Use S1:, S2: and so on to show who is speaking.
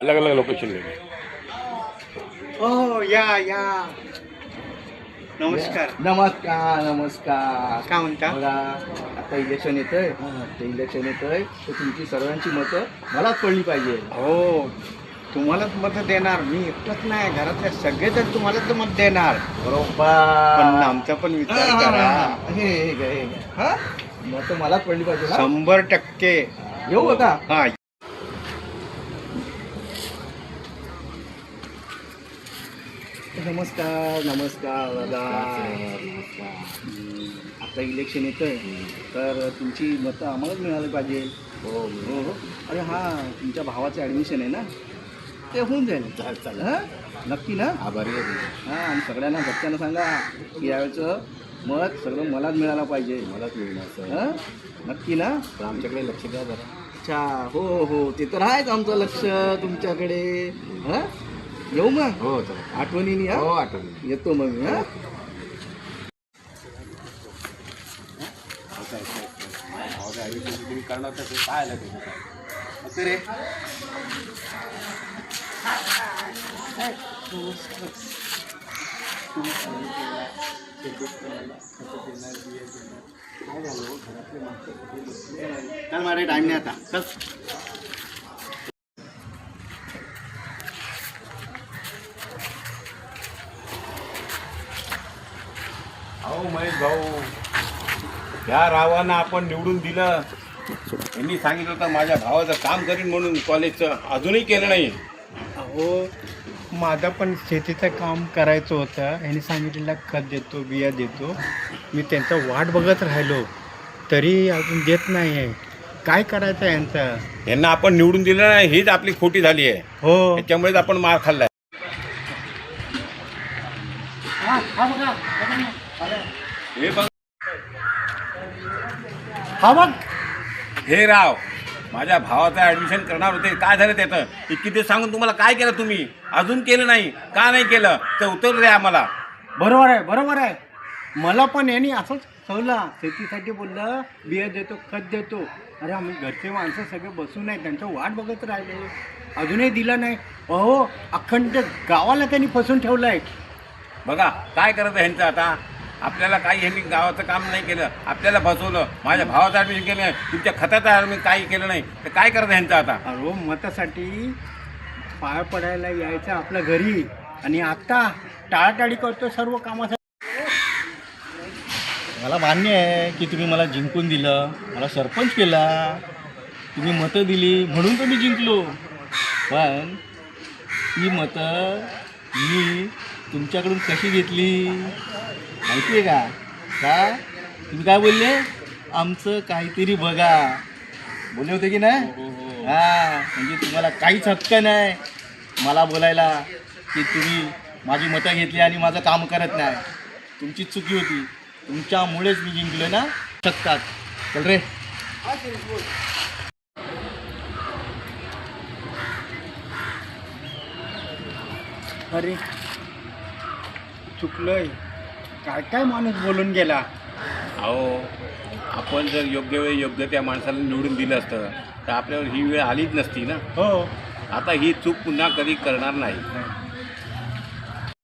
S1: अलग अलग लोकेशन लेंगे।
S2: हो या नमस्कार.
S3: नमस्कार नमस्कार.
S2: काय म्हणता?
S3: बघा आता इलेक्शन येतंय. तर तुमची सर्वांची मतं मलाच पडली पाहिजे.
S2: हो, तुम्हालाच मत देणार. मी एकटंच नाही, घरातले सगळेजण तुम्हालाच मत देणार.
S3: बरोबर.
S2: पण आमचा पण विचार करा.
S3: हे हा मतं मलाच पडली पाहिजे ना.
S2: 100%
S3: येऊ का?
S2: हा.
S3: नमस्कार नमस्कार दादा. आता इलेक्शन येतंय तर तुमची मतं आम्हालाच मिळाली पाहिजे. हो हो. अरे हा तुमच्या भावाचं ॲडमिशन आहे ना, ते होऊन जाईल. चालेल हां, नक्की ना. आभारी आहे. हां, आणि सगळ्यांना घरच्यांना सांगा की यावेळचं मत सगळं मलाच मिळायला पाहिजे. मलाच मिळणार हां, नक्की ना. आमच्याकडे लक्ष द्या जरा. अच्छा, हो हो, ते तर आहेच आमचं लक्ष तुमच्याकडे. हां, येऊ मग. हो चला, आठवणीने या. हो आठवणी येतो मग मी. हां,
S1: तुम्ही करणार तर काय आलं ते रे.
S2: चल मारे, टाइम नाही आता. चल.
S1: अहो महेश भाऊ, ह्या रावांना आपण निवडून दिलं. यांनी सांगितलं होतं माझ्या भावाचं काम करीन म्हणून कॉलेजचं, अजूनही केलं नाही.
S2: अहो, माझं पण शेतीचं काम करायचं होतं. यांनी सांगितलेलं खत देतो, बिया देतो. मी त्यांचं वाट बघत राहिलो, तरी अजून देत नाही आहे. काय करायचं यांचं?
S1: यांना आपण निवडून दिलं नाही, हीच आपली खोटी झाली आहे.
S2: हो.
S1: त्याच्यामुळेच आपण मार खाल्लाय. हे बघ,
S2: हा बघ.
S1: हे राव माझ्या भावाचं ॲडमिशन करणार होते, काय झालं त्याचं? इतकी ते सांगून तुम्हाला काय केलं तुम्ही? अजून केलं नाही. का नाही केलं तर उत्तर द्या आम्हाला.
S2: बरोबर आहे. मला पण यांनी असंच ठेवला. शेतीसाठी बोललं, बिया देतो, खत देतो. अरे आम्ही घरचे माणसं सगळे बसून आहे, त्यांचं वाट बघत राहिले, अजूनही दिलं नाही. अहो, अखंड गावाला त्यांनी फसून ठेवलं आहे.
S1: बघा काय करायचं ह्यांचं आता. आपल्याला काही ह्यांनी गावाचं काम नाही केलं, आपल्याला फसवलं. माझ्या भावाचं ॲडमिशन केलं नाही, तुमच्या खताचं ॲडमिशन काही केलं नाही, तर काय करायचं ह्यांचं आता?
S2: अहो, मतासाठी पाय पडायला यायचं आपल्या घरी, आणि आता टाळाटाळी करतो सर्व कामासाठी.
S3: मला मान्य आहे की तुम्ही मला जिंकून दिलं, मला सरपंच केला, तुम्ही मतं दिली म्हणून तर मी जिंकलो. पण ही मतं मी तुमच्याकडून कशी घेतली माहिती आहे का? का तुम्ही काय बोलले? आमचं काहीतरी बघा बोलले होते की नाही? हां, म्हणजे तुम्हाला काहीच हक्क नाही मला बोलायला की तुम्ही माझी मतं घेतली आणि माझं काम करत नाही. तुमची चुकी होती, तुमच्यामुळेच मी जिंकलो ना. शकतात. चल रे.
S2: अरे चुकलोय. काय माणूस बोलून गेला.
S1: अहो, आपण जर योग्य वेळी योग्य त्या माणसाला निवडून दिलं असतं तर आपल्यावर ही वेळ आलीच नसती ना.
S2: हो.
S1: आता ही चूक पुन्हा कधी करणार नाही.